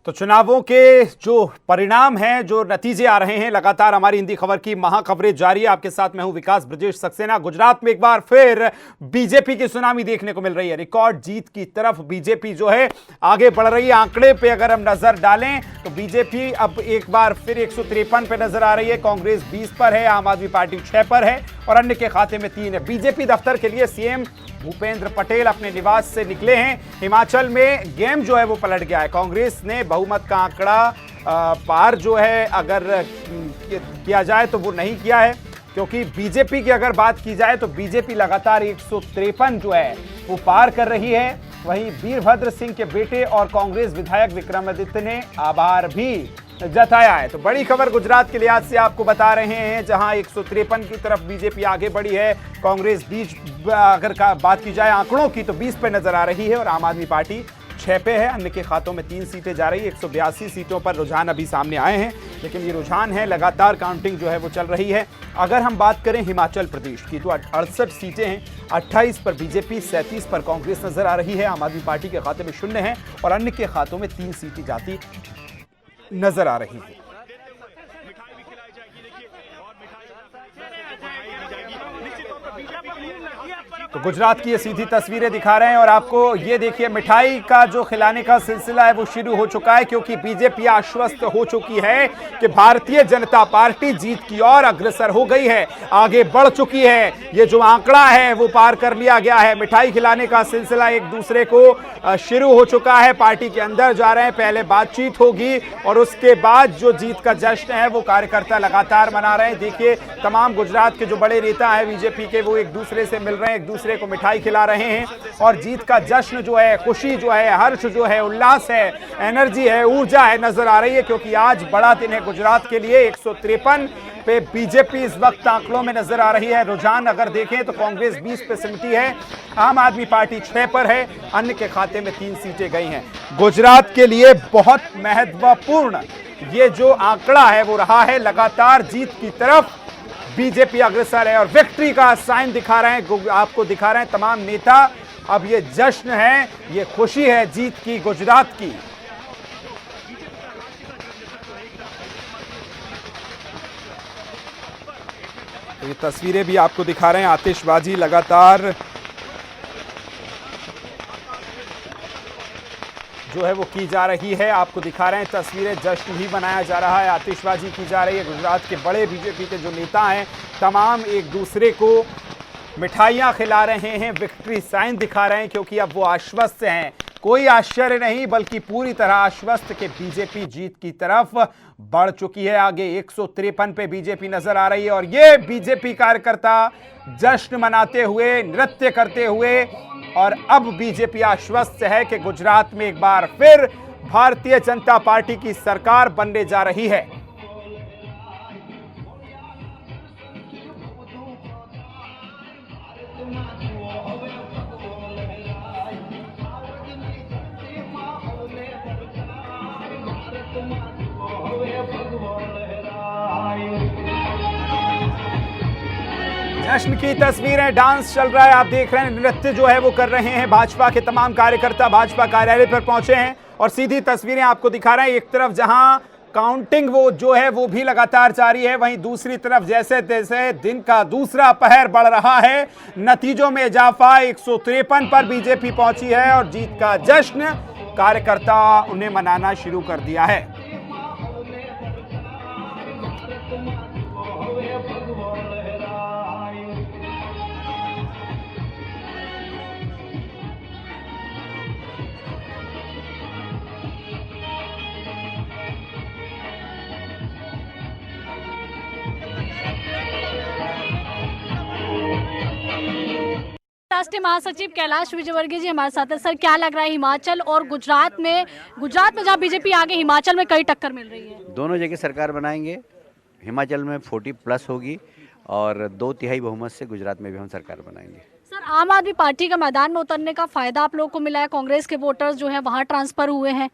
तो चुनावों के जो परिणाम हैं, जो नतीजे आ रहे हैं, लगातार हमारी हिंदी खबर की महाकवरेज जारी है। आपके साथ मैं हूं विकास ब्रजेश सक्सेना। गुजरात में एक बार फिर बीजेपी की सुनामी देखने को मिल रही है। रिकॉर्ड जीत की तरफ बीजेपी जो है आगे बढ़ रही है। आंकड़े पे अगर हम नजर डालें तो बीजेपी अब एक बार फिर 153 पे नजर आ रही है। कांग्रेस 20 पर है, आम आदमी पार्टी 6 पर है और अन्य के खाते में 3 है। बीजेपी दफ्तर के लिए सीएम भूपेंद्र पटेल अपने निवास से निकले हैं। हिमाचल में गेम जो है वो पलट गया है। कांग्रेस ने बहुमत का आंकड़ा पार जो है अगर किया जाए तो वो नहीं किया है, क्योंकि बीजेपी की अगर बात की जाए तो बीजेपी लगातार 153 जो है वो पार कर रही है। वहीं वीरभद्र सिंह के बेटे और कांग्रेस विधायक विक्रमादित्य ने आभार भी जताया है। तो बड़ी खबर गुजरात के लिहाज से आपको बता रहे हैं, जहां 153 की तरफ बीजेपी आगे बढ़ी है। कांग्रेस 20, अगर बात की जाए आंकड़ों की तो 20 पे नजर आ रही है और आम आदमी पार्टी 6 पे है। अन्य के खातों में 3 सीटें जा रही है। 182 सीटों पर रुझान अभी सामने आए हैं, लेकिन ये रुझान है, लगातार काउंटिंग जो है वो चल रही है। अगर हम बात करें हिमाचल प्रदेश की तो 68 सीटें हैं। 28 पर बीजेपी, 37 पर कांग्रेस नजर आ रही है। आम आदमी पार्टी के खाते में 0 है और अन्य के खातों में 3 सीटें जाती नजर आ रही है। तो गुजरात की ये सीधी तस्वीरें दिखा रहे हैं और आपको ये देखिए, मिठाई का जो खिलाने का सिलसिला है वो शुरू हो चुका है, क्योंकि बीजेपी आश्वस्त हो चुकी है कि भारतीय जनता पार्टी जीत की ओर अग्रसर हो गई है, आगे बढ़ चुकी है। ये जो आंकड़ा है वो पार कर लिया गया है। मिठाई खिलाने का सिलसिला एक दूसरे को शुरू हो चुका है। पार्टी के अंदर जा रहे हैं, पहले बातचीत होगी और उसके बाद जो जीत का जश्न है वो कार्यकर्ता लगातार मना रहे हैं। देखिए, तमाम गुजरात के जो बड़े नेता हैं बीजेपी के, वो एक दूसरे से मिल रहे हैं, एक दूसरे को मिठाई खिला रहे हैं और जीत का जश्न जो है, खुशी जो है, हर्ष जो है, उल्लास है, एनर्जी है, ऊर्जा है, नजर आ रही है, क्योंकि आज बड़ा दिन है गुजरात के लिए। 153 पे बीजेपी इस वक्त आंकड़ों में नजर आ रही है। रुझान अगर देखें तो कांग्रेस 20 पे सिमटी है, आम आदमी पार्टी 6 पर है, अन्य के खाते में 3 सीटें गई हैं। गुजरात के लिए बहुत महत्वपूर्ण ये जो आंकड़ा है वो रहा है। लगातार जीत की तरफ बीजेपी अग्रसर है और विक्ट्री का साइन दिखा रहे हैं, आपको दिखा रहे हैं तमाम नेता। अब ये जश्न है, ये खुशी है जीत की, गुजरात की। तो ये तस्वीरें भी आपको दिखा रहे हैं, आतिशबाजी लगातार जो है वो की जा रही है। आपको दिखा रहे हैं तस्वीरें, जश्न भी मनाया जा रहा है, आतिशबाजी की जा रही है। गुजरात के बड़े बीजेपी के जो नेता हैं तमाम एक दूसरे को मिठाइयां खिला रहे हैं, विक्ट्री साइन दिखा रहे हैं, क्योंकि अब वो आश्वस्त हैं। कोई आश्चर्य नहीं, बल्कि पूरी तरह आश्वस्त कि बीजेपी जीत की तरफ बढ़ चुकी है। आगे 153 पे बीजेपी नजर आ रही है और ये बीजेपी कार्यकर्ता जश्न मनाते हुए, नृत्य करते हुए, और अब बीजेपी आश्वस्त है कि गुजरात में एक बार फिर भारतीय जनता पार्टी की सरकार बनने जा रही है। जश्न की तस्वीरें, डांस चल रहा है, आप देख रहे हैं, नृत्य जो है वो कर रहे हैं। भाजपा के तमाम कार्यकर्ता भाजपा कार्यालय पर पहुंचे हैं और सीधी तस्वीरें आपको दिखा रहे हैं। एक तरफ जहां काउंटिंग वो जो है वो भी लगातार जारी है, वहीं दूसरी तरफ जैसे तैसे दिन का दूसरा पहर बढ़ रहा है। नतीजों में इजाफा, 153 पर बीजेपी पहुंची है और जीत का जश्न कार्यकर्ता उन्हें मनाना शुरू कर दिया है। राष्ट्रीय महासचिव कैलाश विजयवर्गीय जी हमारे साथ है। सर, क्या लग रहा है हिमाचल और गुजरात में जहां बीजेपी आगे, हिमाचल में कई टक्कर मिल रही है? दोनों जगह सरकार बनाएंगे। हिमाचल में 40+ होगी और 2/3 बहुमत से गुजरात में भी हम सरकार बनाएंगे। सर, आम आदमी पार्टी का मैदान में उतरने का फायदा आप लोगों को मिला है, कांग्रेस के वोटर्स जो हैं वहां ट्रांसफर हुए हैं?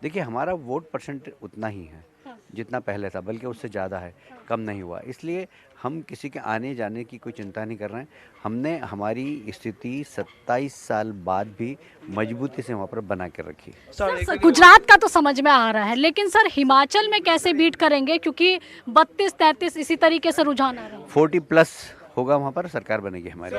देखिए, हमारा वोट परसेंट उतना ही है, जितना पहले था, बल्कि उससे ज़्यादा है, कम नहीं हुआ। इसलिए हम किसी के आने जाने की कोई चिंता नहीं कर रहे हैं। हमने हमारी स्थिति 27 साल बाद भी मजबूती से वहाँ पर बना के रखी। सर गुजरात का तो समझ में आ रहा है, लेकिन सर हिमाचल में कैसे बीट करेंगे, क्योंकि 32-33 इसी तरीके से रुझान आ रहे हैं। 40+ होगा, वहाँ पर सरकार बनेगी हमारी।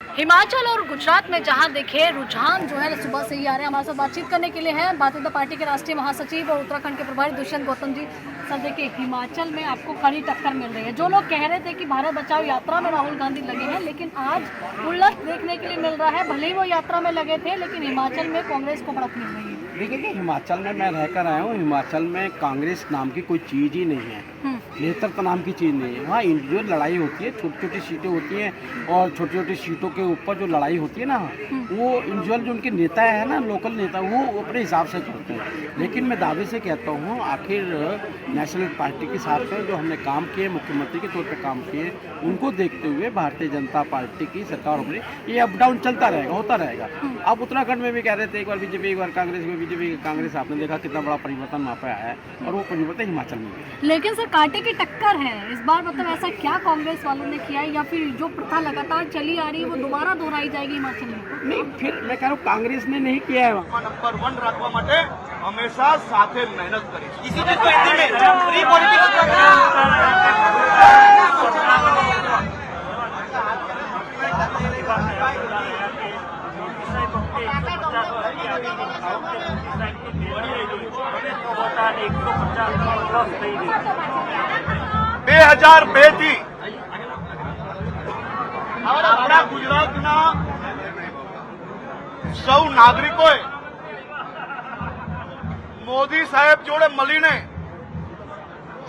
हिमाचल और गुजरात में जहां देखे रुझान जो है सुबह से ही आ रहे हैं। हमारे साथ बातचीत करने के लिए हैं भारतीय जनता पार्टी के राष्ट्रीय महासचिव और उत्तराखंड के प्रभारी दुष्यंत गौतम जी। सर देखिए, हिमाचल में आपको कड़ी टक्कर मिल रही है। जो लोग कह रहे थे कि भारत बचाओ यात्रा में राहुल गांधी लगे हैं, लेकिन आज उल्लस देखने के लिए मिल रहा है। भले ही वो यात्रा में लगे थे, लेकिन हिमाचल में कांग्रेस को बढ़त मिल रही है। देखिए कि हिमाचल में मैं रहकर आया हूँ, हिमाचल में कांग्रेस नाम की कोई चीज़ ही नहीं है, नेतृत्व नाम की चीज़ नहीं है। वहाँ इंडिविजुअल लड़ाई होती है, छोटी छोटी सीटें होती हैं, और छोटी छोटी सीटों के ऊपर जो लड़ाई होती है ना, वो इंडिविजुअल जो उनके नेता है ना, लोकल नेता, वो अपने हिसाब से करते हैं। लेकिन मैं दावे से कहता हूँ, आखिर नेशनल पार्टी के साथ में जो हमने काम किए, मुख्यमंत्री के तौर पर काम किए, उनको देखते हुए भारतीय जनता पार्टी की सरकार हो रही, ये अप डाउन चलता रहेगा, होता रहेगा। आप उत्तराखंड में भी कह रहे थे, एक बार बीजेपी, एक बार कांग्रेस में, बीजेपी कांग्रेस, आपने देखा कितना बड़ा परिवर्तन वहाँ पे आया है, और वो परिवर्तन हिमाचल में भी। लेकिन सर कांटे की टक्कर है इस बार, मतलब ऐसा क्या कांग्रेस वालों ने किया है, या फिर जो प्रथा लगातार चली आ रही है वो दोबारा दोहराई जाएगी हिमाचल में? नहीं, फिर मैं कह रहा हूँ कांग्रेस ने नहीं किया है। नंबर 1 રાખવા માટે હંમેશા સાથે મહેનત કરી છે। બે 2002 થી આપણા ગુજરાતના સૌ નાગરિકોએ મોદી સાહેબ જોડે મળીને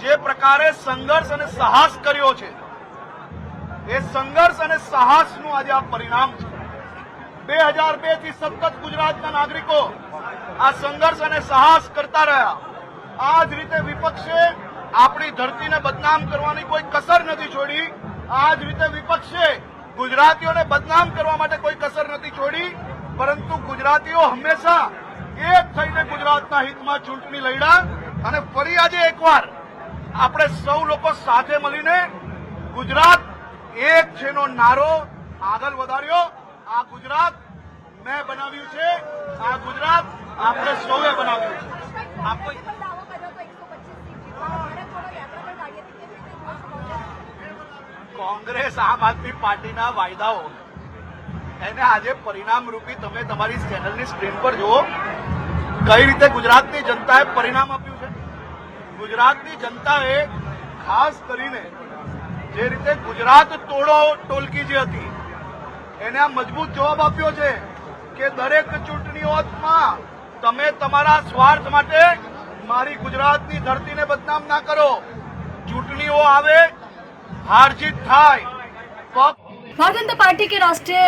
જે પ્રકારે સંઘર્ષ અને સાહસ કર્યો છે, એ સંઘર્ષ અને સાહસનું આજે આ પરિણામ છે। 2002 થી સતત ગુજરાતના નાગરિકો આ સંઘર્ષ અને સાહસ કરતા રહ્યા। આ જ રીતે વિપક્ષે આપણી ધરતીને બદનામ કરવાની કોઈ કસર નથી છોડી। આ જ રીતે વિપક્ષે ગુજરાતીઓને બદનામ કરવા માટે કોઈ કસર નથી છોડી, પરંતુ ગુજરાતીઓ હંમેશા એક થઈને ગુજરાતના હિતમાં ચૂંટણી લડ્યા, અને ફરી આજે એકવાર આપણે સૌ લોકો સાથે મળીને ગુજરાત એક છેનો નારો આગળ વધાર્યો। આ ગુજરાત મેં બનાવ્યું છે, આ ગુજરાત આપણે સૌએ બનાવ્યું છે। કોંગ્રેસ આમ આદમી પાર્ટીના વાયદાઓ એને આજે પરિણામ રૂપી તમે તમારી ચેનલની સ્ક્રીન પર જુઓ કઈ રીતે ગુજરાતની જનતાએ પરિણામ આપ્યું છે। ગુજરાતની જનતાએ ખાસ કરીને જે રીતે ગુજરાત તોડો ટોલકી જે હતી એને આ મજબૂત જવાબ આપ્યો છે કે દરેક ચૂંટણીઓમાં તમે તમારા સ્વાર્થ માટે મારી ગુજરાતની ધરતીને બદનામ ના કરો। ચૂંટણીઓ આવે, हार जीत थाय। भारतीय जनता पार्टी के राष्ट्रीय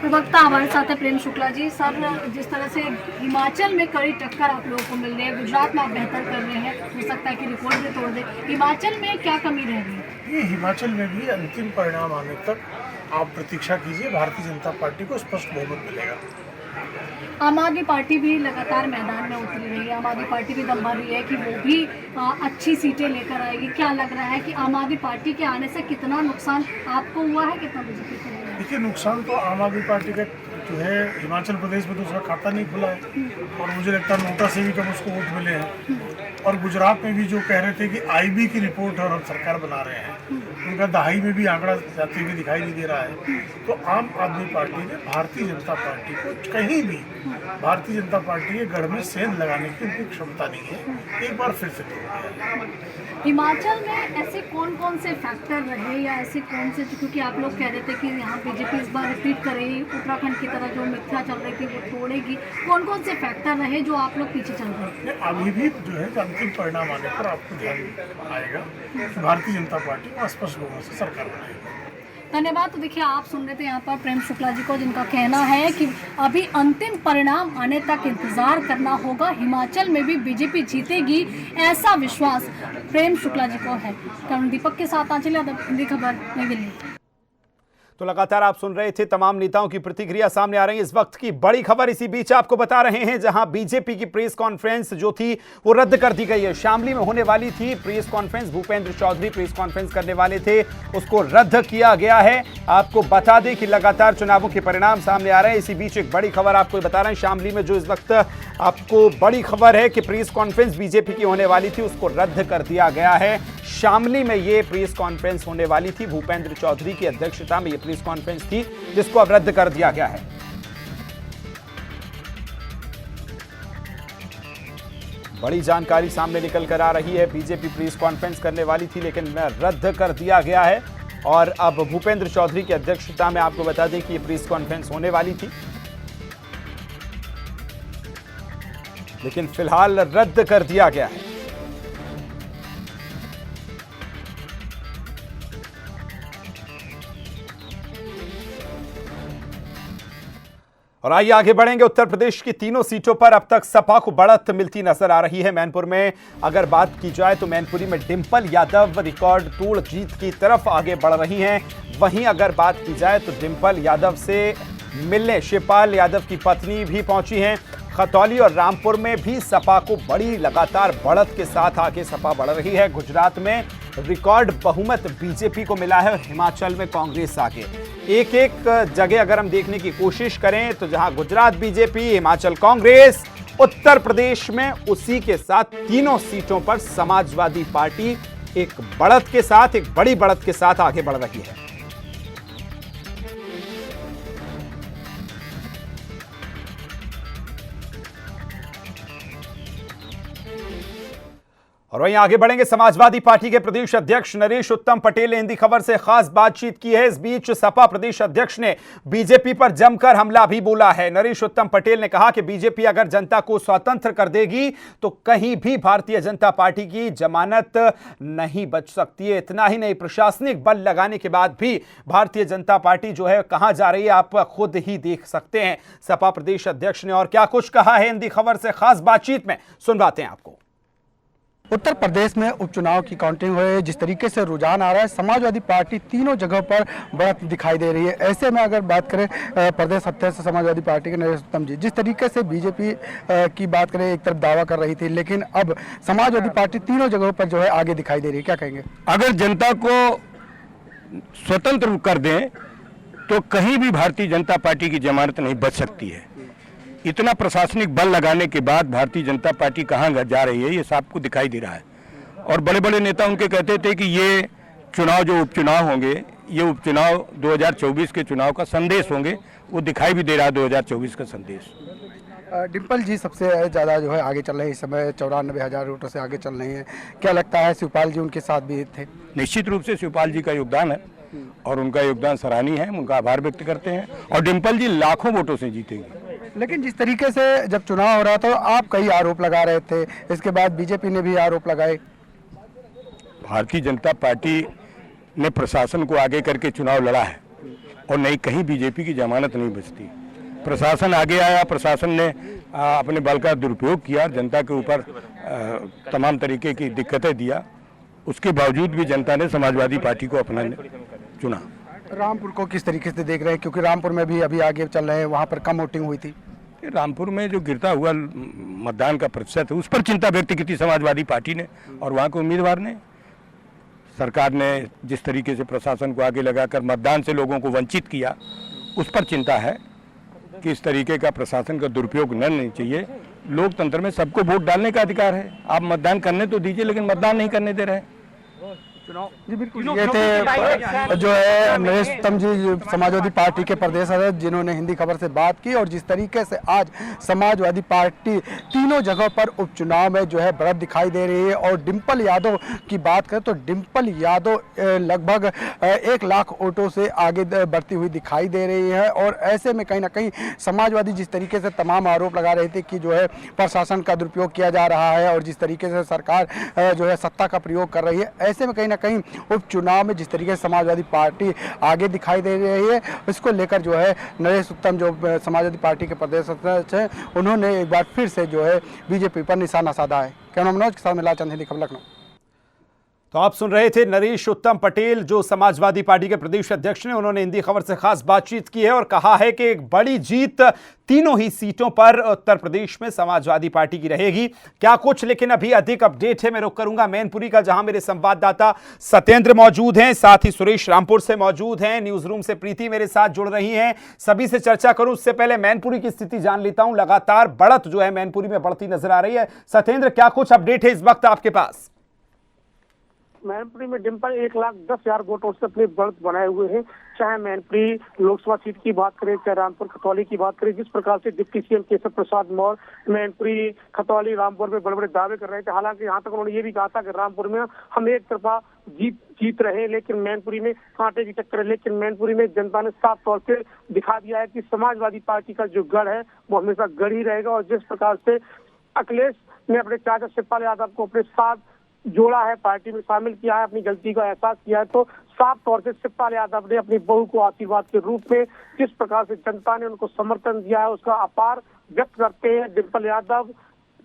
प्रवक्ता हमारे साथ है प्रेम शुक्ला जी। सर, जिस तरह से हिमाचल में कड़ी टक्कर आप लोगों को मिल रही है, गुजरात में आप बेहतर कर रहे हैं, हो सकता है कि रिकॉर्ड भी तोड़ दे, हिमाचल में क्या कमी रह रही है? ये हिमाचल में भी अंतिम परिणाम आने तक आप प्रतीक्षा कीजिए, भारतीय जनता पार्टी को स्पष्ट बहुमत मिलेगा। आम आदमी पार्टी भी लगातार मैदान में उतरी रही है, आम आदमी पार्टी भी दम भर रही है कि वो भी अच्छी सीटें लेकर आएगी। क्या लग रहा है कि आम आदमी पार्टी के आने से कितना नुकसान आपको हुआ है, कितना बीजेपी को हुआ है? देखिए, नुकसान तो आम आदमी पार्टी का जो है, हिमाचल प्रदेश में तो उसका खाता नहीं खुला है, और मुझे लगता है नोटा से भी कम उसको वोट मिले हैं। और गुजरात में भी जो कह रहे थे कि आईबी की रिपोर्ट और हम सरकार बना रहे हैं, उनका दहाई में भी आंकड़ा जाते हुए दिखाई नहीं दे रहा है। तो आम आदमी पार्टी ने भारतीय जनता पार्टी को कहीं भी, भारतीय जनता पार्टी के गढ़ में सेंध लगाने की उनकी क्षमता नहीं है। एक बार फिर से हिमाचल में ऐसे कौन कौन से फैक्टर रहे, या ऐसे कौन से, क्योंकि आप लोग कह रहे थे कि यहाँ बीजेपी इस बार रिपीट करेगी, उत्तराखंड की तरह जो मिथ्या चल रही थी वो तोड़ेगी, कौन कौन से फैक्टर रहे जो आप लोग पीछे चल रहे थे? अभी भी जो है अंतिम परिणाम आने पर आपको ध्यान आएगा कि भारतीय जनता पार्टी को स्पष्ट बहुमत से सरकार बनाएगी। धन्यवाद। तो देखिए, आप सुन रहे थे यहाँ पर प्रेम शुक्ला जी को, जिनका कहना है कि अभी अंतिम परिणाम आने तक इंतजार करना होगा। हिमाचल में भी बीजेपी जीतेगी, ऐसा विश्वास प्रेम शुक्ला जी को है। करुण दीपक के साथ आंचल यादव, हिंदी खबर, नई दिल्ली। तो लगातार आप सुन रहे थे तमाम नेताओं की प्रतिक्रिया सामने आ रही है। इस वक्त की बड़ी खबर इसी बीच आपको बता रहे हैं, जहां बीजेपी की प्रेस कॉन्फ्रेंस जो थी वो रद्द कर दी गई है। शामली में होने वाली थी press conference, Bhupendra Chaudhary press conference करने वाले थे, उसको रद्द किया गया है। आपको बता दें कि लगातार चुनावों के परिणाम सामने आ रहे हैं। इसी बीच एक बड़ी खबर आपको बता रहे हैं, शामली में जो इस वक्त आपको बड़ी खबर है कि प्रेस कॉन्फ्रेंस बीजेपी की होने वाली थी, उसको रद्द कर दिया गया है। शामली में ये प्रेस कॉन्फ्रेंस होने वाली थी, भूपेंद्र चौधरी की अध्यक्षता में ये प्रेस कॉन्फ्रेंस थी, जिसको अब रद्द कर दिया गया है। बड़ी जानकारी सामने निकल कर आ रही है। बीजेपी प्रेस कॉन्फ्रेंस करने वाली थी लेकिन रद्द कर दिया गया है और अब भूपेंद्र चौधरी की अध्यक्षता में आपको बता दें कि ये प्रेस कॉन्फ्रेंस होने वाली थी, लेकिन फिलहाल रद्द कर दिया गया है। और आइए आगे बढ़ेंगे। उत्तर प्रदेश की तीनों सीटों पर अब तक सपा को बढ़त मिलती नजर आ रही है। मैनपुर में अगर बात की जाए तो मैनपुरी में डिंपल यादव रिकॉर्ड तोड़ जीत की तरफ आगे बढ़ रही हैं। वहीं अगर बात की जाए तो डिंपल यादव से मिलने शिवपाल यादव की पत्नी भी पहुंची हैं। खतौली और रामपुर में भी सपा को बड़ी लगातार बढ़त के साथ आगे सपा बढ़ रही है। गुजरात में रिकॉर्ड बहुमत बीजेपी को मिला है और हिमाचल में कांग्रेस आगे। एक एक जगह अगर हम देखने की कोशिश करें तो जहां गुजरात बीजेपी, हिमाचल कांग्रेस, उत्तर प्रदेश में उसी के साथ तीनों सीटों पर समाजवादी पार्टी एक बढ़त के साथ, एक बड़ी बढ़त के साथ आगे बढ़ रही है। और वहीं आगे बढ़ेंगे। समाजवादी पार्टी के प्रदेश अध्यक्ष नरेश उत्तम पटेल ने हिंदी खबर से खास बातचीत की है। इस बीच सपा प्रदेश अध्यक्ष ने बीजेपी पर जमकर हमला भी बोला है। नरेश उत्तम पटेल ने कहा कि बीजेपी अगर जनता को स्वतंत्र कर देगी तो कहीं भी भारतीय जनता पार्टी की जमानत नहीं बच सकती है। इतना ही नहीं, प्रशासनिक बल लगाने के बाद भी भारतीय जनता पार्टी जो है कहां जा रही है आप खुद ही देख सकते हैं। सपा प्रदेश अध्यक्ष ने और क्या कुछ कहा है हिंदी खबर से खास बातचीत में, सुनवाते हैं आपको। उत्तर प्रदेश में उपचुनाव की काउंटिंग हो रही है, जिस तरीके से रुझान आ रहा है, समाजवादी पार्टी तीनों जगहों पर बढ़त दिखाई दे रही है। ऐसे में अगर बात करें प्रदेश अध्यक्ष समाजवादी पार्टी के नरेश उत्तम जी, जिस तरीके से बीजेपी की बात करें एक तरफ दावा कर रही थी, लेकिन अब समाजवादी पार्टी तीनों जगहों पर जो है आगे दिखाई दे रही है, क्या कहेंगे? अगर जनता को स्वतंत्र कर दें तो कहीं भी भारतीय जनता पार्टी की जमानत नहीं बच सकती है। इतना प्रशासनिक बल लगाने के बाद भारतीय जनता पार्टी कहाँ जा रही है ये सबको दिखाई दे रहा है। और बड़े बड़े नेता उनके कहते थे कि ये चुनाव जो उपचुनाव होंगे, ये उपचुनाव 2024 के चुनाव का संदेश होंगे, वो दिखाई भी दे रहा है 2024 का संदेश। डिंपल जी सबसे ज़्यादा जो है आगे चल रहे हैं, इस समय 94,000 वोटों से आगे चल रही हैं। क्या लगता है शिवपाल जी उनके साथ भी थे? निश्चित रूप से शिवपाल जी का योगदान है और उनका योगदान सराहनीय है, उनका आभार व्यक्त करते हैं। और डिंपल जी लाखों वोटों से जीतेंगे। लेकिन जिस तरीके से जब चुनाव हो रहा था आप कई आरोप लगा रहे थे, इसके बाद बीजेपी ने भी आरोप लगाए। भारतीय जनता पार्टी ने प्रशासन को आगे करके चुनाव लड़ा है और नहीं कहीं बीजेपी की जमानत नहीं बचती। प्रशासन आगे आया, प्रशासन ने अपने बल का दुरुपयोग किया, जनता के ऊपर तमाम तरीके की दिक्कतें दिया, उसके बावजूद भी जनता ने समाजवादी पार्टी को अपना चुना। रामपुर को किस तरीके से देख रहे हैं, क्योंकि रामपुर में भी अभी आगे चल रहे हैं, वहाँ पर कम वोटिंग हुई थी। रामपुर में जो गिरता हुआ मतदान का प्रतिशत है उस पर चिंता व्यक्त की थी समाजवादी पार्टी ने और वहाँ के उम्मीदवार ने। सरकार ने जिस तरीके से प्रशासन को आगे लगाकर मतदान से लोगों को वंचित किया, उस पर चिंता है कि इस तरीके का प्रशासन का दुरुपयोग न नहीं चाहिए। लोकतंत्र में सबको वोट डालने का अधिकार है, आप मतदान करने तो दीजिए, लेकिन मतदान नहीं करने दे रहे हैं। जी बिल्कुल, ये थे जो है नरेश उत्तम जी समाजवादी पार्टी के प्रदेश अध्यक्ष, जिन्होंने हिंदी खबर से बात की। और जिस तरीके से आज समाजवादी पार्टी तीनों जगहों पर उपचुनाव में जो है बढ़त दिखाई दे रही है। और डिंपल यादव की बात करें तो डिंपल यादव लगभग 1 लाख वोटों से आगे बढ़ती हुई दिखाई दे रही है। और ऐसे में कहीं ना कहीं समाजवादी जिस तरीके से तमाम आरोप लगा रहे थे कि जो है प्रशासन का दुरुपयोग किया जा रहा है और जिस तरीके से सरकार जो है सत्ता का प्रयोग कर रही है, ऐसे में कहीं ना कहीं उपचुनाव में जिस तरीके से समाजवादी पार्टी आगे दिखाई दे रही है, इसको लेकर जो है नरेश उत्तम जो समाजवादी पार्टी के प्रदेश अध्यक्ष हैं, उन्होंने एक बार फिर से जो है बीजेपी पर निशाना साधा है। कैमरा मनोज के साथ मिला चंद, हिंदी खबर, लखनऊ। तो आप सुन रहे थे नरेश उत्तम पटेल, जो समाजवादी पार्टी के प्रदेश अध्यक्ष ने। उन्होंने हिंदी खबर से खास बातचीत की है और कहा है कि एक बड़ी जीत तीनों ही सीटों पर उत्तर प्रदेश में समाजवादी पार्टी की रहेगी। क्या कुछ, लेकिन अभी अधिक अपडेट है। मैं रुक करूंगा मैनपुरी का, जहां मेरे संवाददाता सत्येंद्र मौजूद हैं, साथ ही सुरेश रामपुर से मौजूद हैं, न्यूज रूम से प्रीति मेरे साथ जुड़ रही हैं। सभी से चर्चा करूं उससे पहले मैनपुरी की स्थिति जान लेता हूं। लगातार बढ़त जो है मैनपुरी में बढ़ती नजर आ रही है। सत्येंद्र, क्या कुछ अपडेट है इस वक्त आपके पास? मैनपुरी में डिम्पल 1,10,000 वोटों से अपनी बढ़त बनाए हुए हैं। चाहे मैनपुरी लोकसभा सीट की बात करें, चाहे रामपुर खतौली की बात करें, जिस प्रकार से डिप्टी सीएम केशव प्रसाद मौर्य मैनपुरी खतौली रामपुर में बड़े बड़े दावे कर रहे थे। हालांकि यहाँ तक उन्होंने ये भी कहा था कि रामपुर में हम एक तरफा जीत रहे, लेकिन मैनपुरी में कांटे की टक्कर है। लेकिन मैनपुरी में जनता ने साफ तौर से दिखा दिया है कि समाजवादी पार्टी का जो गढ़ है वो हमेशा गढ़ ही रहेगा। और जिस प्रकार से अखिलेश ने अपने चाचा शिवपाल यादव को अपने साथ जोड़ा है, पार्टी में शामिल किया है, अपनी गलती का एहसास किया है, तो साफ तौर से शिवपाल यादव ने अपनी बहू को आशीर्वाद के रूप में जिस प्रकार से जनता ने उनको समर्थन दिया है उसका अपार व्यक्त करते हैं। डिम्पल यादव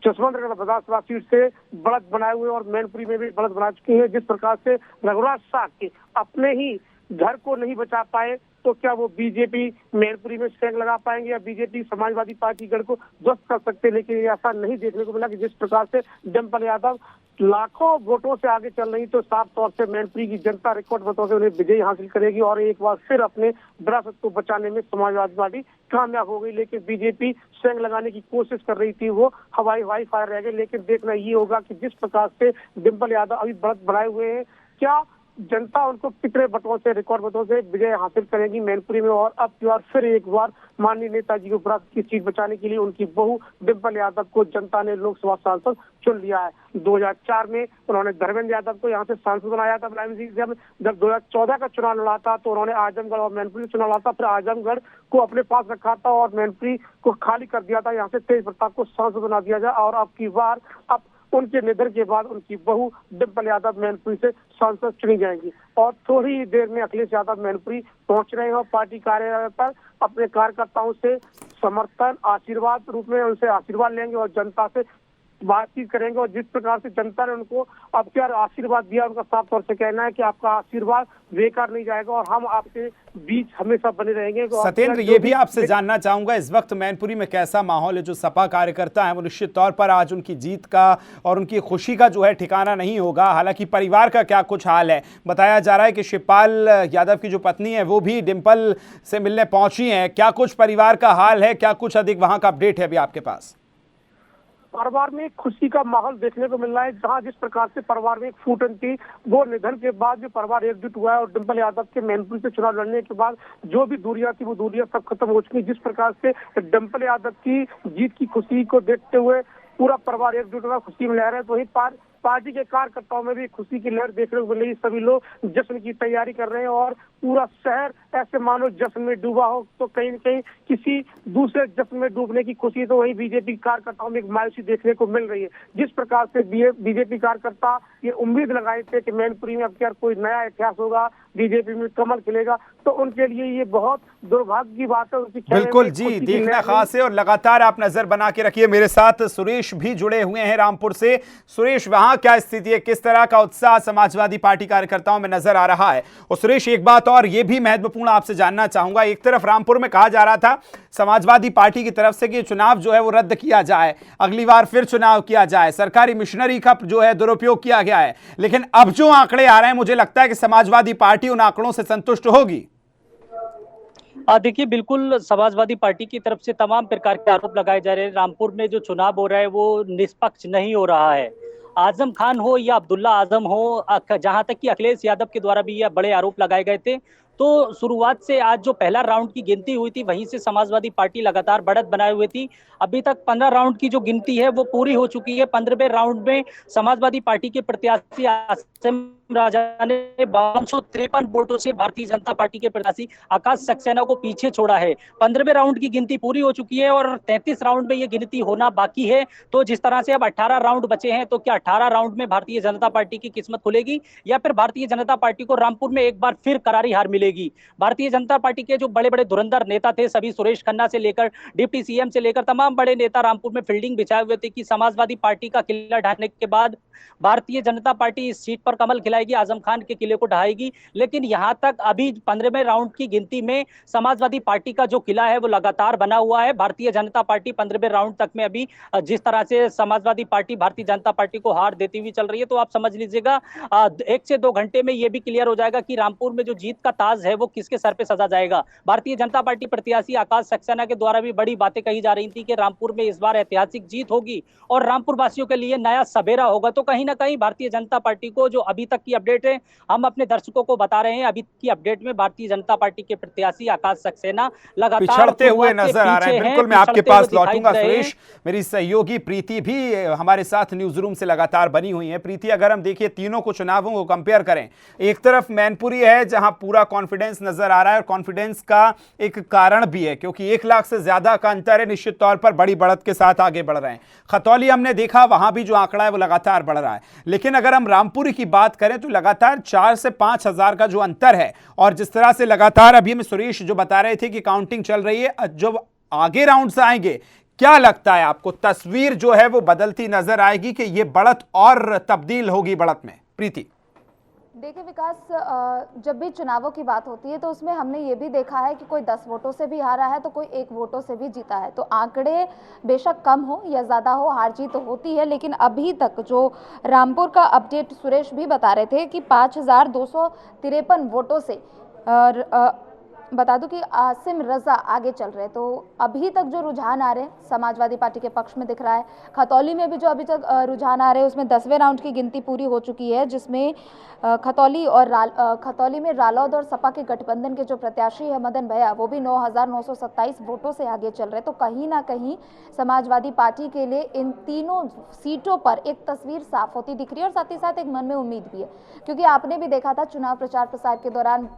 जसवंतगढ़ विधानसभा सीट से बढ़त बनाए हुए और मैनपुरी में भी बढ़त बना चुकी है। जिस प्रकार से रघुराज साग के अपने ही घर को नहीं बचा पाए तो क्या वो बीजेपी मैनपुरी में सेंग लगा पाएंगे या बीजेपी समाजवादी पार्टी गढ़ को ध्वस्त कर सकते, लेकिन ये ऐसा नहीं देखने को मिला कि जिस प्रकार से डिम्पल यादव लाखों वोटों से आगे चल रही, तो साफ तौर से मैनपुरी की जनता रिकॉर्ड वोटों से उन्हें विजय हासिल करेगी और एक बार फिर अपने विरासत को बचाने में समाजवादी पार्टी कामयाब हो गई। लेकिन बीजेपी सेंग लगाने की कोशिश कर रही थी, वो हवाई फायर रह गए। लेकिन देखना ये होगा कि जिस प्रकार से डिम्पल यादव अभी बढ़त बढ़ाए हुए हैं, क्या जनता उनको कितने वोटों से, रिकॉर्ड वोटों से विजय हासिल करेगी मैनपुरी में। और अब की बार फिर एक बार माननीय नेताजी को विरासत की सीट बचाने के लिए उनकी बहू डिम्पल यादव को जनता ने लोकसभा सांसद चुन लिया है। 2004 में उन्होंने धर्मेंद्र यादव को यहाँ से सांसद बनाया था। जब 2014 का चुनाव लड़ा था तो उन्होंने आजमगढ़ और मैनपुरी चुनाव लड़ा था, फिर आजमगढ़ को अपने पास रखा था और मैनपुरी को खाली कर दिया था। यहाँ से तेज प्रताप को सांसद बना दिया जाए और अब की बार उनके निधन के बाद उनकी बहू डिम्पल यादव मैनपुरी से सांसद चुनी जाएंगी। और थोड़ी ही देर में अखिलेश यादव मैनपुरी पहुंच रहे हैं और पार्टी कार्यालय पर अपने कार्यकर्ताओं से समर्थन आशीर्वाद रूप में उनसे आशीर्वाद लेंगे और जनता से बातचीत करेंगे। और जिस प्रकार से जनता ने उनको अब क्या आशीर्वाद दिया, उनका साफ तौर से कहना है कि आपका आशीर्वाद बेकार नहीं जाएगा और हम आपके बीच हमेशा बने रहेंगे। सत्येंद्र, ये भी आपसे जानना चाहूंगा, इस वक्त मैनपुरी में कैसा माहौल है? जो सपा कार्यकर्ता है वो निश्चित तौर पर आज उनकी जीत का और उनकी खुशी का जो है ठिकाना नहीं होगा। हालांकि परिवार का क्या कुछ हाल है? बताया जा रहा है कि शिवपाल यादव की जो पत्नी है वो भी डिम्पल से मिलने पहुंची है। क्या कुछ परिवार का हाल है? क्या कुछ अधिक वहां का अपडेट है अभी आपके पास? परिवार में खुशी का माहौल देखने को मिल रहा है। जहां जिस प्रकार से परिवार में एक फूटन थी, वो निधन के बाद जो परिवार एकजुट हुआ है और डिम्पल यादव के मैनपुरी से चुनाव लड़ने के बाद जो भी दूरियां थी वो दूरियां सब खत्म हो चुकी। जिस प्रकार से डिम्पल यादव की जीत की खुशी को देखते हुए पूरा परिवार एकजुट हुआ, खुशी में लहर है। तो वही पार्टी के कार्यकर्ताओं में भी खुशी की लहर देखने को मिल रही है। सभी लोग जश्न की तैयारी कर रहे हैं और पूरा शहर ऐसे मानो जश्न में डूबा हो, तो कहीं न कहीं किसी दूसरे जश्न में डूबने की खुशी तो वही बीजेपी कार्यकर्ताओं में एक मायूसी देखने को मिल रही है। जिस प्रकार से बीजेपी कार्यकर्ता ये उम्मीद लगाए थे कि मैनपुरी में अब क्या कोई नया इतिहास होगा, बीजेपी में कमल खिलेगा, तो उनके लिए ये बहुत दुर्भाग्य की बात है। बिल्कुल जी, देखना खास है और लगातार आप नजर बना के रखिए। मेरे साथ सुरेश भी जुड़े हुए हैं रामपुर से। सुरेश, वहां क्या स्थिति है? किस तरह का उत्साह समाजवादी पार्टी कार्यकर्ताओं में नजर आ रहा है? और सुरेश, एक बात और ये भी महत्वपूर्ण आपसे जानना चाहूंगा, एक तरफ रामपुर में कहा जा रहा था समाजवादी पार्टी की तरफ से कि चुनाव जो है वो रद्द किया जाए, अगली बार फिर चुनाव किया जाए, सरकारी मिशनरी का जो है दुरुपयोग किया गया है, लेकिन अब जो आंकड़े आ रहे हैं मुझे लगता है कि समाजवादी पार्टी उन आंकड़ों से संतुष्ट होगी। देखिए, बिल्कुल समाजवादी पार्टी की तरफ से तमाम प्रकार के आरोप लगाए जा रहे हैं। रामपुर में जो चुनाव हो रहा है वो निष्पक्ष नहीं हो रहा है। आजम खान हो या अब्दुल्ला आजम हो, जहां तक कि अखिलेश यादव के द्वारा भी यह बड़े आरोप लगाए गए थे। तो शुरुआत से आज जो पहला राउंड की गिनती हुई थी वहीं से समाजवादी पार्टी लगातार बढ़त बनाए हुई थी। अभी तक 15 राउंड की जो गिनती है वो पूरी हो चुकी है। 15वें राउंड में समाजवादी पार्टी के प्रत्याशी आसिम राजा ने 553 वोटों से भारतीय जनता पार्टी के प्रत्याशी आकाश सक्सेना को पीछे छोड़ा है। 15वें राउंड की गिनती पूरी हो चुकी है और 33 राउंड में ये गिनती होना बाकी है। तो जिस तरह से अब 18 राउंड बचे हैं, तो क्या 18 राउंड में भारतीय जनता पार्टी की किस्मत खुलेगी या फिर भारतीय जनता पार्टी को रामपुर में एक बार फिर करारी हार मिलेगी? मिलेगी। भारतीय जनता पार्टी के जो बड़े बड़े धुरंधर नेता थे, सभी सुरेश खन्ना से लेकर डिप्टी सीएम से लेकर तमाम बड़े नेता रामपुर में फील्डिंग बिछाए हुए थे कि समाजवादी पार्टी का किला ढाने के बाद भारतीय जनता पार्टी इस सीट पर कमल खिलाएगी, आजम खान के किले को ढहाएगी। लेकिन यहां तक अभी 15वें राउंड की गिनती में समाजवादी पार्टी का जो किला है वो लगातार बना हुआ है। भारतीय जनता पार्टी 15वें राउंड तक में अभी जिस तरह से समाजवादी पार्टी भारतीय जनता पार्टी को हार देती हुई चल रही है, तो आप समझ लीजिएगा 1 से 2 घंटे में यह भी क्लियर हो जाएगा कि रामपुर में जो जीत का ताज है वो किसके सर पे सजा जाएगा। भारतीय जनता पार्टी प्रत्याशी आकाश सक्सेना के द्वारा भी बड़ी बातें कही जा रही थी कि रामपुर में इस बार ऐतिहासिक जीत होगी और रामपुर वासियों के लिए नया सवेरा होगा। तो कहीं ना कहीं भारतीय जनता पार्टी को जो अभी तक की अपडेट है हम अपने दर्शकों को बता रहे हैं, अभी की अपडेट में भारतीय जनता पार्टी के प्रत्याशी आकाश सक्सेना लगातार पिछड़ते हुए नजर आ रहे हैं। बिल्कुल, मैं आपके पास लौटूंगा सुरेश। मेरी सहयोगी प्रीति भी हमारे साथ न्यूज रूम से लगातार बनी हुई है। प्रीति, अगर हम देखिए तीनों को चुनावों को कंपेयर करें, एक तरफ मैनपुरी है जहां पूरा कॉन्फिडेंस नजर आ रहा है और कॉन्फिडेंस का एक कारण भी है क्योंकि 1 लाख से ज्यादा का अंतर है, निश्चित तौर पर बड़ी बढ़त के साथ आगे बढ़ रहे हैं। खतौली हमने देखा, वहां भी जो आंकड़ा है वो लगातार बढ़ रहा है। लेकिन अगर हम रामपुरी की बात करें तो लगातार 4 से 5 हजार का जो अंतर है और जिस तरह से लगातार अभी में सुरेश जो बता रहे थे कि काउंटिंग चल रही है, जो आगे राउंड से आएंगे, क्या लगता है आपको तस्वीर जो है वो बदलती नजर आएगी कि ये बढ़त और तब्दील होगी बढ़त में? प्रीति, देखिए विकास, जब भी चुनावों की बात होती है तो उसमें हमने ये भी देखा है कि कोई 10 वोटों से भी हारा है तो कोई 1 वोटों से भी जीता है। तो आंकड़े बेशक कम हो या ज़्यादा हो, हार जीत तो होती है, लेकिन अभी तक जो रामपुर का अपडेट सुरेश भी बता रहे थे कि 5253 वोटों से बता दूं कि आसिम रजा आगे चल रहे हैं। तो अभी तक जो रुझान आ रहे हैं समाजवादी पार्टी के पक्ष में दिख रहा है। खतौली में भी जो अभी तक रुझान आ रहे हैं उसमें 10वें राउंड की गिनती पूरी हो चुकी है, जिसमें खतौली में रालोद और सपा के गठबंधन के जो प्रत्याशी है मदन भैया, वो भी 9,927 वोटों से आगे चल रहे हैं। तो कहीं ना कहीं समाजवादी पार्टी के लिए इन तीनों सीटों पर एक तस्वीर साफ होती दिख रही है और साथ ही साथ एक मन में उम्मीद भी है, क्योंकि आपने भी देखा था चुनाव प्रचार प्रसार के दौरान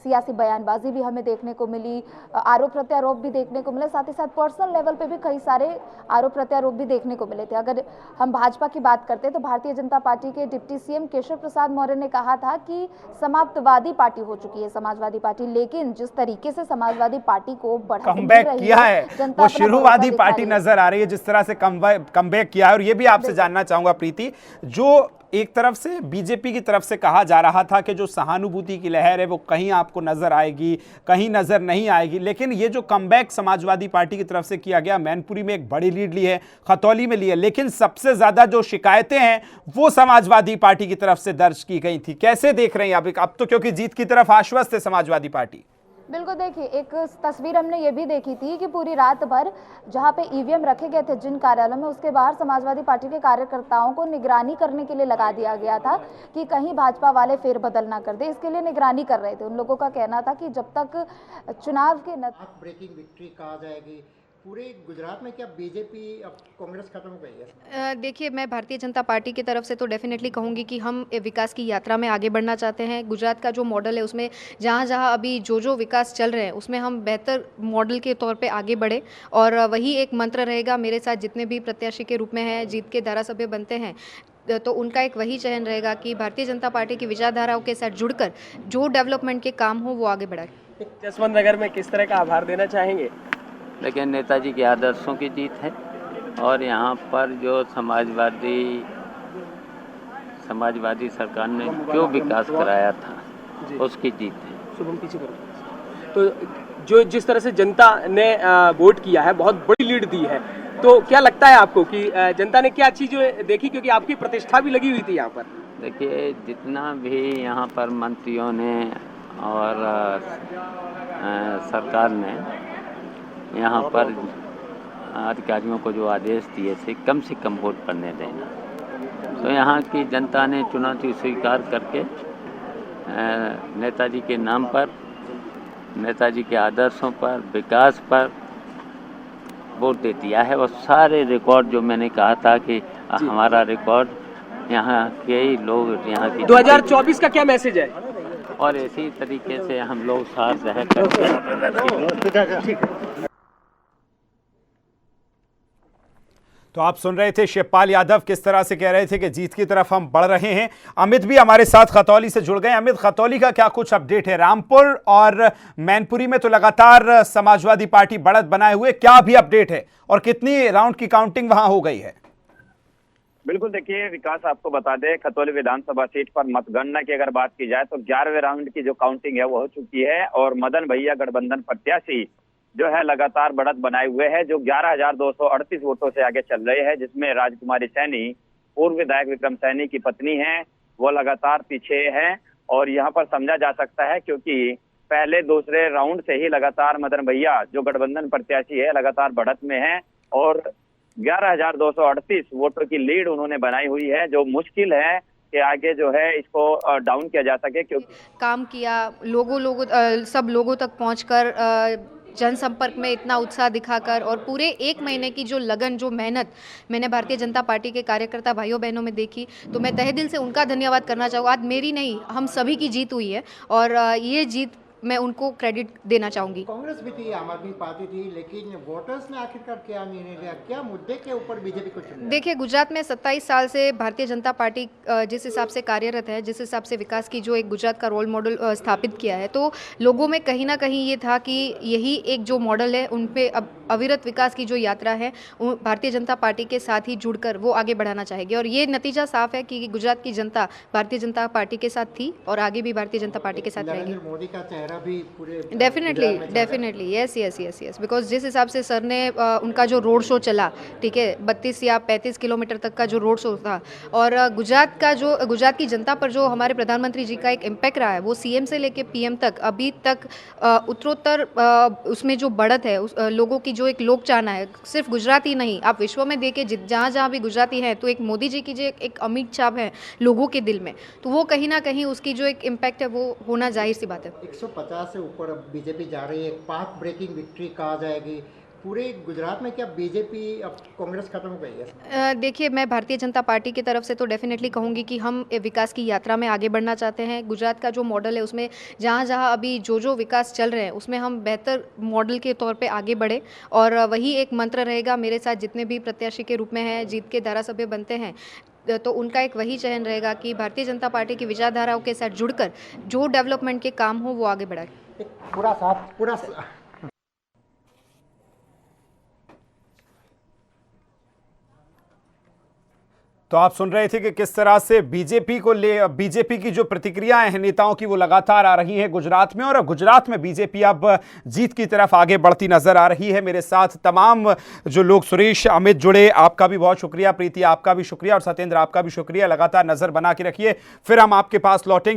सियासी बयानबाजी भी हमें देखने को मिली, आरोप प्रत्यारोप भी देखने को मिले, साथ ही साथ पर्सनल लेवल पे भी कई सारे आरोप प्रत्यारोप भी देखने को मिले थे। अगर हम भाजपा की बात करते हैं तो भारतीय जनता पार्टी के डिप्टी सीएम केशव प्रसाद मौर्य ने कहा था कि समाप्तवादी पार्टी हो चुकी है समाजवादी पार्टी, लेकिन जिस तरीके से समाजवादी पार्टी को कमबैक किया है वो शुरुआती पार्टी नजर आ रही है, जिस तरह से कमबैक किया है। और ये भी आपसे जानना चाहूंगा प्रीति, जो एक तरफ से बीजेपी की तरफ से कहा जा रहा था कि जो सहानुभूति की लहर है वो कहीं आपको नजर आएगी, कहीं नजर नहीं आएगी, लेकिन ये जो कमबैक समाजवादी पार्टी की तरफ से किया गया, मैनपुरी में एक बड़ी लीड ली है, खतौली में ली है, लेकिन सबसे ज्यादा जो शिकायतें हैं वो समाजवादी पार्टी की तरफ से दर्ज की गई थी। कैसे देख रहे हैं अब तो क्योंकि जीत की तरफ आश्वस्त है समाजवादी पार्टी? बिल्कुल, देखिए एक तस्वीर हमने ये भी देखी थी कि पूरी रात भर जहां पे ईवीएम रखे गए थे जिन कार्यालयों में, उसके बाहर समाजवादी पार्टी के कार्यकर्ताओं को निगरानी करने के लिए लगा दिया गया था कि कहीं भाजपा वाले फेरबदल ना कर दे, इसके लिए निगरानी कर रहे थे। उन लोगों का कहना था कि जब तक चुनाव के ब्रेकिंग विक्ट्री कहा जाएगी पूरे गुजरात में, क्या बीजेपी अब कांग्रेस खत्म हो गई है? देखिए, मैं भारतीय जनता पार्टी की तरफ से तो डेफिनेटली कहूँगी कि हम विकास की यात्रा में आगे बढ़ना चाहते हैं। गुजरात का जो मॉडल है उसमें जहाँ जहाँ अभी जो विकास चल रहे हैं उसमें हम बेहतर मॉडल के तौर पे आगे बढ़े, और वही एक मंत्र रहेगा। मेरे साथ जितने भी प्रत्याशी के रूप में हैं, जीत के धारासभ्य बनते हैं, तो उनका एक वही चयन रहेगा कि भारतीय जनता पार्टी की विचारधाराओं के साथ जुड़कर जो डेवलपमेंट के काम हो वो आगे बढ़ाए। जसवंत नगर में किस तरह का आभार देना चाहेंगे? लेकिन नेताजी के आदर्शों की जीत है और यहाँ पर जो समाजवादी सरकार ने जो विकास कराया था उसकी जीत है। शुभम पीछे करो। तो जो जिस तरह से जनता ने वोट किया है, बहुत बड़ी लीड दी है, तो क्या लगता है आपको कि जनता ने क्या चीज़ देखी, क्योंकि आपकी प्रतिष्ठा भी लगी हुई थी यहाँ पर? देखिए, जितना भी यहाँ पर मंत्रियों ने और सरकार ने यहाँ पर अधिकारियों को जो आदेश दिए थे कम से कम वोट पड़ने देना, तो यहाँ की जनता ने चुनौती स्वीकार करके नेताजी के नाम पर, नेताजी के आदर्शों पर, विकास पर वोट दे दिया है। और सारे रिकॉर्ड जो मैंने कहा था कि हमारा रिकॉर्ड, यहाँ के लोग, यहाँ की 2024 का क्या मैसेज है? और इसी तरीके से हम लोग साथ रह करके तो आप सुन रहे थे शिवपाल यादव किस तरह से कह रहे थे कि जीत की तरफ हम बढ़ रहे हैं। अमित भी हमारे साथ खतौली से जुड़ गए। अमित, खतौली का क्या कुछ अपडेट है? रामपुर और मैनपुरी में तो लगातार समाजवादी पार्टी बढ़त बनाए हुए, क्या भी अपडेट है और कितनी राउंड की काउंटिंग वहां हो गई है? बिल्कुल, देखिए विकास, आपको बता दें खतौली विधानसभा सीट पर मतगणना की अगर बात की जाए तो 11वें राउंड की जो काउंटिंग है वो हो चुकी है और मदन भैया गठबंधन प्रत्याशी जो है लगातार बढ़त बनाए हुए हैं, जो 11,238 वोटों से आगे चल रहे हैं, जिसमें राजकुमारी सैनी पूर्व विधायक विक्रम सैनी की पत्नी हैं, वो लगातार पीछे हैं। और यहाँ पर समझा जा सकता है क्योंकि पहले दूसरे राउंड से ही लगातार मदन भैया जो गठबंधन प्रत्याशी है लगातार बढ़त में है और 11,238 वोटों की लीड उन्होंने बनाई हुई है, जो मुश्किल है कि आगे जो है इसको डाउन किया जा सके। क्योंकि काम किया, सब लोगों तक पहुंचकर जनसंपर्क में इतना उत्साह दिखाकर और पूरे 1 महीने की जो लगन, जो मेहनत मैंने भारतीय जनता पार्टी के कार्यकर्ता भाइयों बहनों में देखी, तो मैं तहे दिल से उनका धन्यवाद करना चाहूँगा। आज मेरी नहीं, हम सभी की जीत हुई है और ये जीत मैं उनको क्रेडिट देना चाहूंगी। कांग्रेस भी थी, आम आदमी पार्टी थी, लेकिन वोटर्स ने आखिरकार क्या निर्णय लिया, क्या मुद्दे के ऊपर बीजेपी को चुना? देखिए, गुजरात में 27 साल से भारतीय जनता पार्टी जिस हिसाब से कार्यरत है, जिस हिसाब से विकास की जो एक गुजरात का रोल मॉडल स्थापित किया है, तो लोगों में कहीं ना कहीं ये था कि यही एक जो मॉडल है उन पे अब अविरत विकास की जो यात्रा है भारतीय जनता पार्टी के साथ ही जुड़कर वो आगे बढ़ाना चाहेगी और ये नतीजा साफ है कि गुजरात की जनता भारतीय जनता पार्टी के साथ थी और आगे भी भारतीय जनता पार्टी के साथ रहेगी। नरेंद्र मोदी का चेहरा भी पूरे डेफिनेटली यस, बिकॉज जिस हिसाब से सर ने उनका जो रोड शो चला, ठीक है, 32 या 35 किलोमीटर तक का जो रोड शो था और गुजरात की जनता पर जो हमारे प्रधानमंत्री जी का एक इम्पैक्ट रहा है, वो सीएम से लेके पीएम तक अभी तक उत्तरोत्तर उसमें जो बढ़त है, लोगों की जो एक लोक चाहना है, सिर्फ गुजरात ही नहीं, आप विश्व में देखें जहाँ जहाँ भी गुजराती हैं तो एक मोदी जी की जो एक अमिट छाप है लोगों के दिल में, तो वो कहीं ना कहीं उसकी जो एक इम्पैक्ट है वो होना जाहिर सी बात है। 150 से ऊपर अब बीजेपी जा रही है, पाथ ब्रेकिंग विक्ट्री कहा जाएगी पूरे गुजरात में। क्या बीजेपी अब कांग्रेस खत्म हो गई है? देखिए, मैं भारतीय जनता पार्टी की तरफ से तो डेफिनेटली कहूँगी कि हम विकास की यात्रा में आगे बढ़ना चाहते हैं। गुजरात का जो मॉडल है उसमें जहाँ जहाँ अभी जो विकास चल रहे हैं उसमें हम बेहतर मॉडल के तौर पे आगे बढ़े और वही एक मंत्र रहेगा। मेरे साथ जितने भी प्रत्याशी के रूप में हैं, जीत के धारासभ्य बनते हैं, तो उनका एक वही चयन रहेगा कि भारतीय जनता पार्टी की विचारधाराओं के साथ जुड़कर जो डेवलपमेंट के काम हो वो आगे बढ़ाए। पूरा तो आप सुन रहे थे कि किस तरह से बीजेपी की जो प्रतिक्रियाएं हैं नेताओं की वो लगातार आ रही हैं गुजरात में और गुजरात में बीजेपी अब जीत की तरफ आगे बढ़ती नजर आ रही है। मेरे साथ तमाम जो लोग, सुरेश, अमित जुड़े, आपका भी बहुत शुक्रिया, प्रीति आपका भी शुक्रिया और सत्येंद्र आपका भी शुक्रिया। लगातार नजर बना के रखिए, फिर हम आपके पास लौटेंगे।